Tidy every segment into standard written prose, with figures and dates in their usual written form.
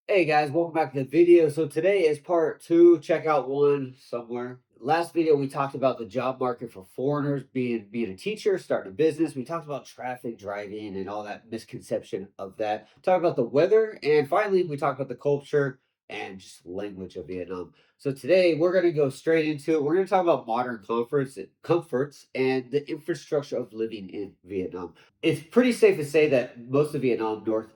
Hey guys, welcome back to the video. So today is part two. Check out one somewhere. Last video we talked about the job market for foreigners, being a teacher, starting a business. We talked about traffic, driving, and all that misconception of that. Talked about the weather, and finally we talked about the culture and just language of Vietnam. So today we're going to go straight into it. We're going to talk about modern comforts and the infrastructure of living in Vietnam. It's pretty safe to say that most of Vietnam, north,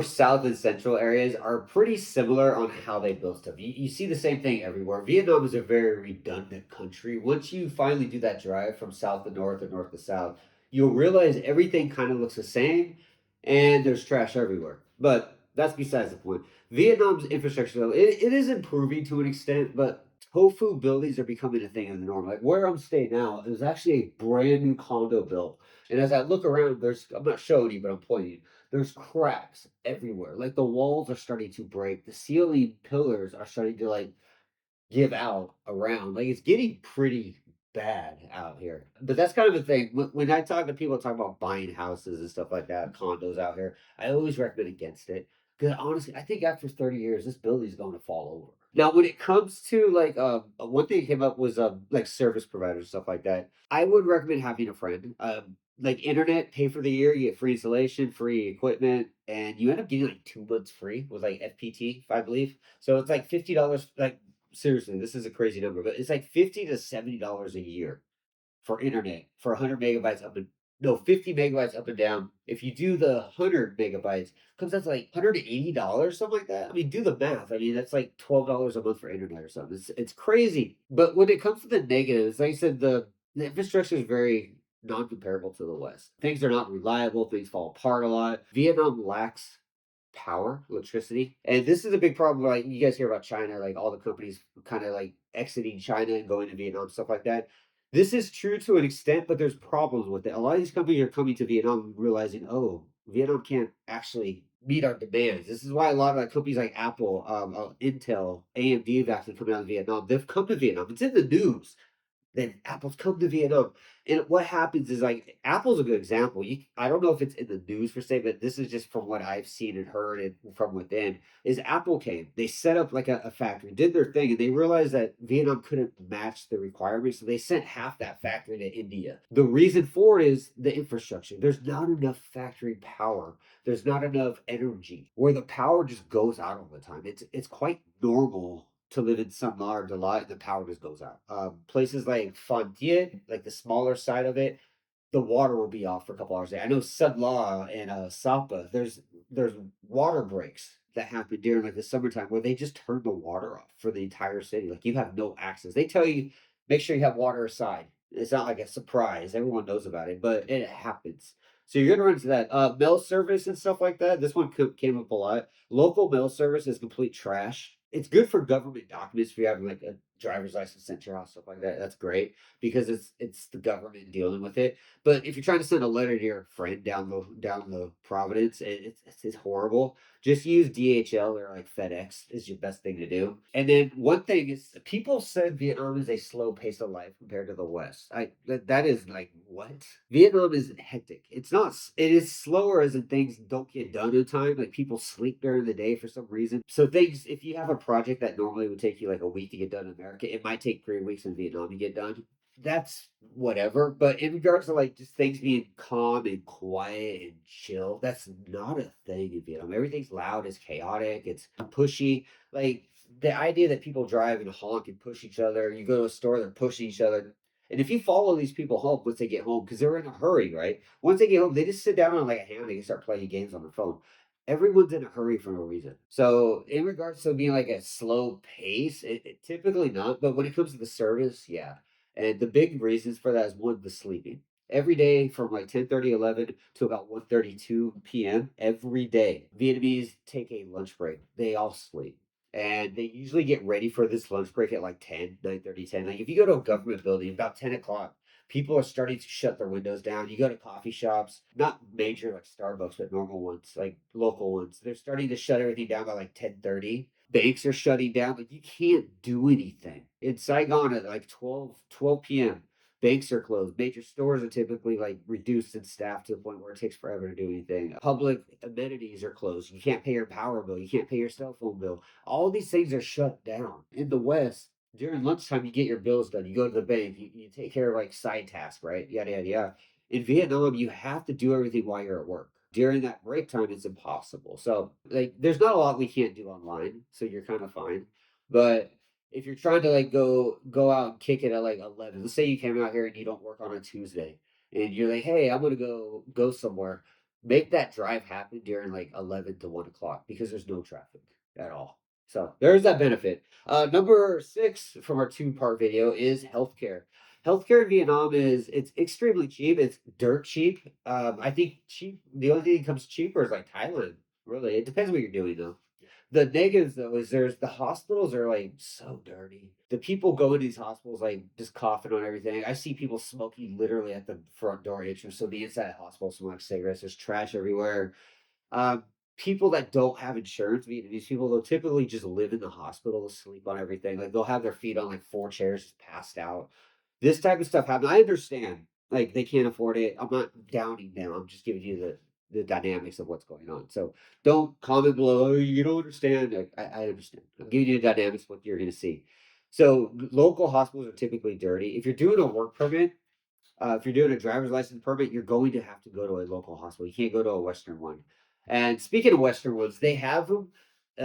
south, and central areas are pretty similar on how they build stuff. You see the same thing everywhere. Vietnam is a very redundant country. Once you finally do that drive from south to north or north to south, you'll realize everything kind of looks the same and there's trash everywhere. But that's besides the point. Vietnam's infrastructure, though, it is improving to an extent, but tofu buildings are becoming a thing of the norm. Like where I'm staying now, there's actually a brand new condo built. And as I look around, I'm not showing you, but I'm pointing. There's cracks everywhere. Like the walls are starting to break. The ceiling pillars are starting to like give out around. Like it's getting pretty bad out here. But that's kind of the thing. When I talk to people talk about buying houses and stuff like that, condos out here, I always recommend against it. Because honestly, I think after 30 years, this building's going to fall over. Now, when it comes to like one thing that came up was like service providers stuff like that. I would recommend having a friend. Like internet, pay for the year, you get free installation, free equipment, and you end up getting like 2 months free with like FPT, I believe. So it's like $50, like seriously, this is a crazy number, but it's like $50 to $70 a year for internet for 100 megabytes up and no 50 megabytes up and down. If you do the 100 megabytes, comes out to like $180, something like that. I mean, do the math. I mean, that's like $12 a month for internet or something. It's crazy. But when it comes to the negatives, like I said, the infrastructure is very non-comparable to the West. Things are not reliable. Things fall apart a lot. Vietnam lacks power, electricity. And this is a big problem. Like you guys hear about China, like all the companies kind of like exiting China and going to Vietnam, stuff like that. This is true to an extent, but there's problems with it. A lot of these companies are coming to Vietnam realizing, oh, Vietnam can't actually meet our demands. This is why a lot of companies like Apple, Intel, AMD have actually come out of Vietnam. They've come to Vietnam. It's in the news. Then Apple's come to Vietnam. And what happens is like Apple's a good example. I don't know if it's in the news per se, but this is just from what I've seen and heard and from within. Is Apple came, they set up like a factory, did their thing, and they realized that Vietnam couldn't match the requirements, so they sent half that factory to India. The reason for it is the infrastructure. There's not enough factory power. There's not enough energy where the power just goes out all the time. It's quite normal to live in some large a lot, and the power just goes out. Places like Phan Thiet, like the smaller side of it, the water will be off for a couple hours a day. I know Sud Law and Sapa, there's water breaks that happen during like the summertime where they just turn the water off for the entire city. Like you have no access. They tell you make sure you have water aside. It's not like a surprise. Everyone knows about it, but it happens. So you're gonna run into that. Mail service and stuff like that. This one came up a lot. Local mail service is complete trash. It's good for government documents if you have like a driver's license sent to your house, stuff like that. That's great because it's the government dealing with it. But if you're trying to send a letter to your friend down the Providence, it's horrible. Just use DHL or like FedEx is your best thing to do. And then one thing is people said Vietnam is a slow pace of life compared to the West. That is like what? Vietnam is hectic. It's not. It is slower as in things don't get done in time. Like people sleep during the day for some reason. So things if you have a project that normally would take you like a week to get done in America, it might take 3 weeks in Vietnam to get done. That's whatever. But in regards to like just things being calm and quiet and chill, that's not a thing in Vietnam. Everything's loud, it's chaotic, it's pushy. Like the idea that people drive and honk and push each other, you go to a store, they're pushing each other. And if you follow these people home once they get home, because they're in a hurry, right? Once they get home, they just sit down on like a hammock and start playing games on their phone. Everyone's in a hurry for no reason. So, in regards to being like a slow pace, it typically not. But when it comes to the service, yeah. And the big reasons for that is one, the sleeping. Every day from like 10:30, 11 to about 1:32 p.m. every day, Vietnamese take a lunch break. They all sleep. And they usually get ready for this lunch break at like 10, 9:30, 10. Like if you go to a government building about 10 o'clock, people are starting to shut their windows down. You go to coffee shops, not major like Starbucks, but normal ones, like local ones. They're starting to shut everything down by like 10:30. Banks are shutting down. Like you can't do anything in Saigon at like 12 p.m. Banks are closed. Major stores are typically like reduced in staff to the point where it takes forever to do anything. Public amenities are closed. You can't pay your power bill. You can't pay your cell phone bill. All these things are shut down. In the West, during lunchtime, you get your bills done. You go to the bank. You take care of like side tasks, right? Yada, yada, yada. In Vietnam, you have to do everything while you're at work. During that break time, it's impossible. So, like, there's not a lot we can't do online. So you're kind of fine. But if you're trying to like go out and kick it at like 11, let's say you came out here and you don't work on a Tuesday, and you're like, hey, I'm gonna go somewhere. Make that drive happen during like 11 to 1 o'clock because there's no traffic at all. So there's that benefit. Number six from our two-part video is healthcare. Healthcare in Vietnam is it's extremely cheap. It's dirt cheap. I think cheap. The only thing that comes cheaper is like Thailand. Really, it depends what you're doing though. The negatives though is there's the hospitals are like so dirty. The people go into these hospitals like just coughing on everything. I see people smoking literally at the front door entrance. So the inside of the hospital smoke cigarettes. There's trash everywhere. Um, People that don't have insurance, Vietnamese people, they'll typically just live in the hospital, they'll sleep on everything. Like they'll have their feet on like four chairs, just passed out. This type of stuff happens. I understand, like they can't afford it. I'm not downing them. I'm just giving you the dynamics of what's going on. So don't comment below. Oh, you don't understand. Like, I understand. I'm giving you the dynamics what you're going to see. So local hospitals are typically dirty. If you're doing a work permit, if you're doing a driver's license permit, you're going to have to go to a local hospital. You can't go to a Western one. And speaking of Western ones, they have them.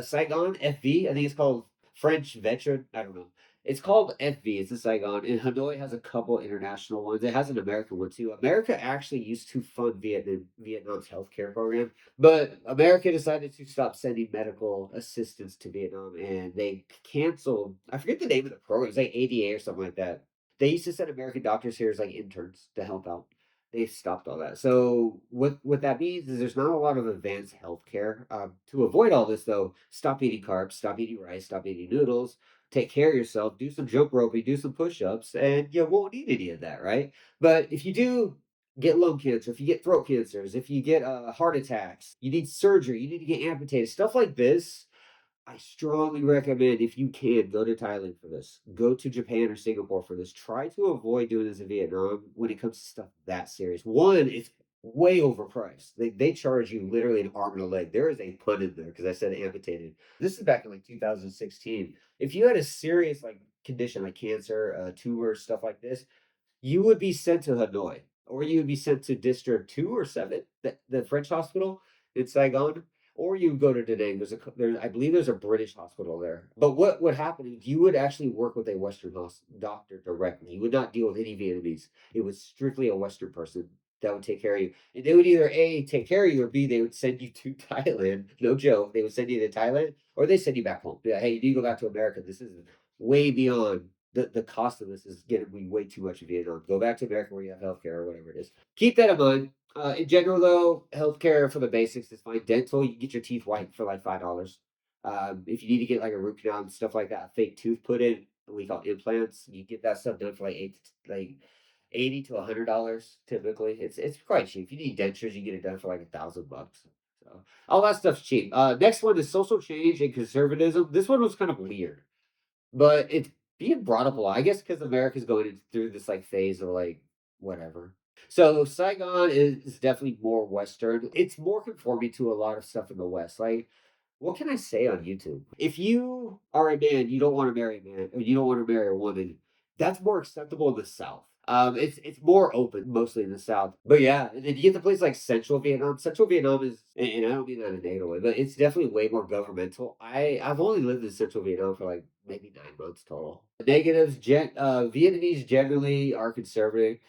Saigon FV, I think it's called French Veteran. I don't know. It's called FV. It's in Saigon, and Hanoi has a couple international ones. It has an American one too. America actually used to fund Vietnam's healthcare program, but America decided to stop sending medical assistance to Vietnam, and they canceled. I forget the name of the program. It's like ADA or something like that. They used to send American doctors here as like interns to help out. They've stopped all that. So what that means is there's not a lot of advanced healthcare. To avoid all this though, stop eating carbs, stop eating rice, stop eating noodles. Take care of yourself. Do some jump roping, do some push-ups, and you won't need any of that, right? But if you do get lung cancer, if you get throat cancers, if you get heart attacks, you need surgery, you need to get amputated, stuff like this, I strongly recommend if you can go to Thailand for this. Go to Japan or Singapore for this. Try to avoid doing this in Vietnam when it comes to stuff that serious. One, it's way overpriced. They charge you literally an arm and a leg. There is a pun in there because I said amputated. This is back in like 2016. If you had a serious like condition like cancer, tumor, stuff like this, you would be sent to Hanoi, or you would be sent to District 2 or 7, the French hospital in Saigon, or you go to Da Nang. I believe there's a British hospital there. But what would happen is you would actually work with a Western doctor directly. You would not deal with any Vietnamese. It was strictly a Western person that would take care of you. And they would either A, take care of you, or B, they would send you to Thailand. No joke. They would send you to Thailand, or they send you back home. Yeah, hey, you need to go back to America. This is way beyond the cost of this is getting to be way too much in Vietnam. Go back to America where you have healthcare or whatever it is. Keep that in mind. In general, though, healthcare for the basics is fine. Dental, you can get your teeth white for like $5. If you need to get like a root canal and stuff like that, a fake tooth put in, we call implants. You get that stuff done for like 80 to $100 typically. It's quite cheap. If you need dentures, you get it done for like $1,000. So all that stuff's cheap. Next one is social change and conservatism. This one was kind of weird. But it's being brought up a lot, I guess, because America's going through this like phase of like whatever. So Saigon is definitely more Western. It's more conforming to a lot of stuff in the West. Like, what can I say on YouTube? If you are a man, you don't want to marry a man, or you don't want to marry a woman, that's more acceptable in the South. It's more open mostly in the South. But yeah, and then you get to places like Central Vietnam. Central Vietnam is, and I don't mean that in a negative way, but it's definitely way more governmental. I've only lived in Central Vietnam for like maybe 9 months total. Negatives, Vietnamese generally are conservative,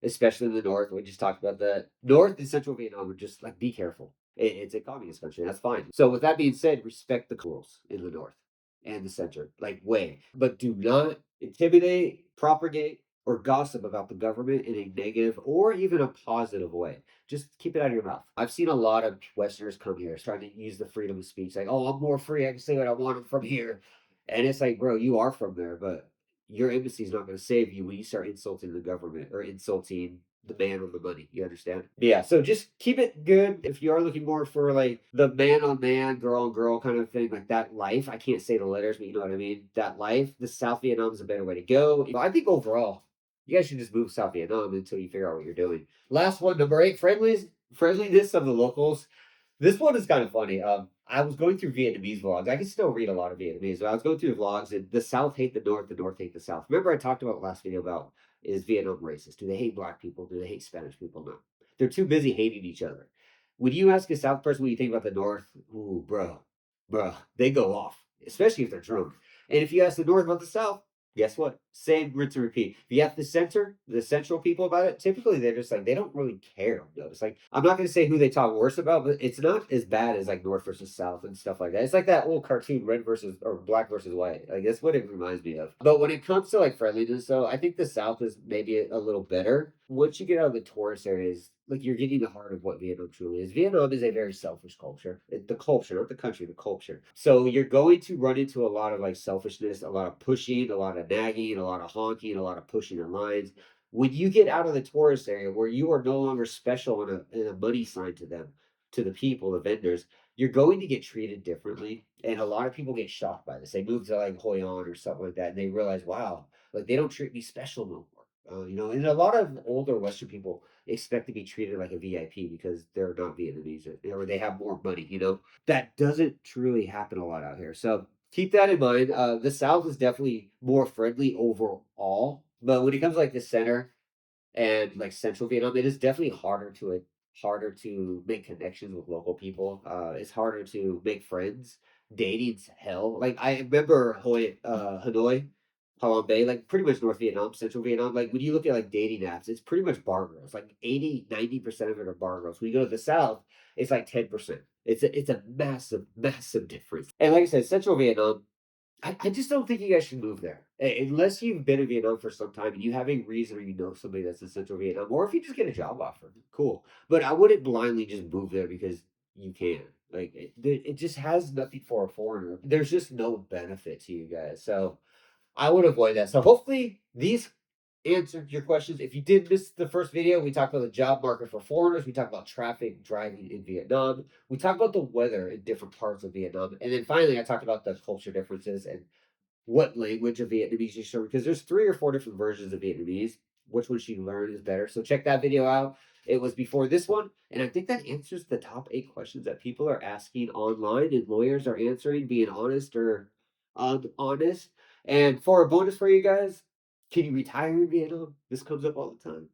especially in the north. We just talked about that. North and Central Vietnam are just like be careful. It's a communist country. That's fine. So with that being said, respect the rules in the north and the center, like way, but do not intimidate, propagate, or gossip about the government in a negative or even a positive way. Just keep it out of your mouth. I've seen a lot of Westerners come here trying to use the freedom of speech, like, oh, I'm more free. I can say what I want from here. And it's like, bro, you are from there, but your embassy is not going to save you when you start insulting the government or insulting the man or the money. You understand? Yeah. So just keep it good. If you are looking more for like the man on man, girl on girl kind of thing, like that life. I can't say the letters, but you know what I mean. That life. The South Vietnam is a better way to go. I think overall, You guys should just move South Vietnam until you figure out what you're doing. Last one, number 8, friendliness of the locals. This one is kind of funny. I was going through Vietnamese vlogs. I can still read a lot of Vietnamese, but I was going through vlogs, and the South hate the North hate the South. Remember, I talked about last video about, is Vietnam racist? Do they hate black people? Do they hate Spanish people? No. They're too busy hating each other. When you ask a South person what you think about the North, ooh, bro, they go off, especially if they're drunk. And if you ask the North about the South, guess what? Same rinse and repeat. If you have the central people about it, typically they're just like, they don't really care. It's like, I'm not going to say who they talk worse about, but it's not as bad as like North versus South and stuff like that. It's like that old cartoon, red versus, or black versus white. Like, that's what it reminds me of. But when it comes to like friendliness, though, I think the South is maybe a little better. Once you get out of the tourist areas, like, you're getting the heart of what Vietnam truly is. Vietnam is a very selfish culture. The culture, not the country, the culture. So you're going to run into a lot of like selfishness, a lot of pushing, a lot of nagging, a lot of honking, a lot of pushing in lines. When you get out of the tourist area where you are no longer special in a money sign to them, to the people, the vendors, you're going to get treated differently. And a lot of people get shocked by this. They move to like Hoi An or something like that, and they realize, wow, like they don't treat me special no more. And a lot of older Western people expect to be treated like a VIP because they're not Vietnamese or they have more money. That doesn't truly happen a lot out here. So keep that in mind. The South is definitely more friendly overall, but when it comes to like the center and like central Vietnam, it is definitely harder to make connections with local people. It's harder to make friends. Dating's hell. Like, I remember Hanoi, Halong Bay, like pretty much North Vietnam, Central Vietnam. Like, when you look at like dating apps, it's pretty much bar girls. Like 80-90% of it are bar girls. When you go to the South, it's like 10%. It's a massive, massive difference. And like I said, Central Vietnam, I just don't think you guys should move there. Unless you've been in Vietnam for some time and you have a reason or you know somebody that's in Central Vietnam, or if you just get a job offer, cool. But I wouldn't blindly just move there because you can. Like, it just has nothing for a foreigner. There's just no benefit to you guys. So I would avoid that. So hopefully these answered your questions. If you did miss the first video, we talked about the job market for foreigners. We talked about traffic driving in Vietnam. We talked about the weather in different parts of Vietnam. And then finally, I talked about the culture differences and what language of Vietnamese you should learn, because there's 3 or 4 different versions of Vietnamese. Which one should you learn is better? So check that video out. It was before this one, and I think that answers the top 8 questions that people are asking online and lawyers are answering, being honest or honest. And for a bonus for you guys, can you retire in Vietnam? This comes up all the time.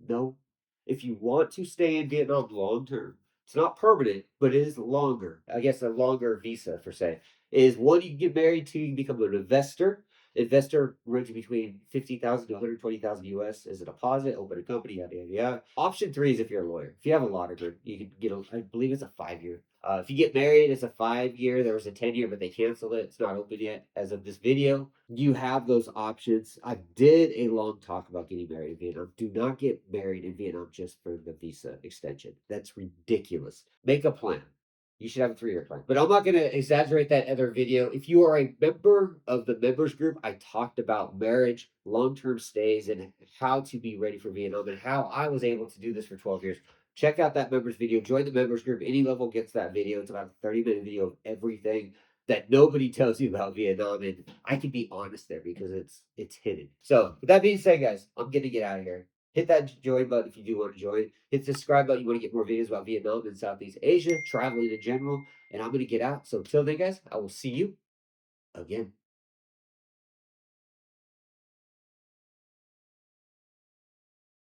No. If you want to stay in Vietnam long term, it's not permanent, but it is longer. I guess a longer visa, for say, is one, you can get married, two, you can become an investor. Investor range between 50,000 to 120,000 US as a deposit, open a company, yada yada yada. Option three is if you're a lawyer. If you have a law degree, you can get I believe it's a 5 year. If you get married, it's a 5 year. There was a 10 year, but they canceled it. It's not open yet as of this video. You have those options. I did a long talk about getting married in Vietnam. Do not get married in Vietnam just for the visa extension. That's ridiculous. Make a plan. You should have a 3 year plan. But I'm not going to exaggerate that other video. If you are a member of the members group, I talked about marriage, long term stays, and how to be ready for Vietnam and how I was able to do this for 12 years. Check out that members video. Join the members group. Any level gets that video. It's about a 30-minute video of everything that nobody tells you about Vietnam, and I can be honest there because it's hidden. So with that being said, guys, I'm gonna get out of here. Hit that join button if you do want to join. Hit the subscribe button. You want to get more videos about Vietnam and Southeast Asia, traveling in general. And I'm gonna get out. So until then, guys, I will see you again.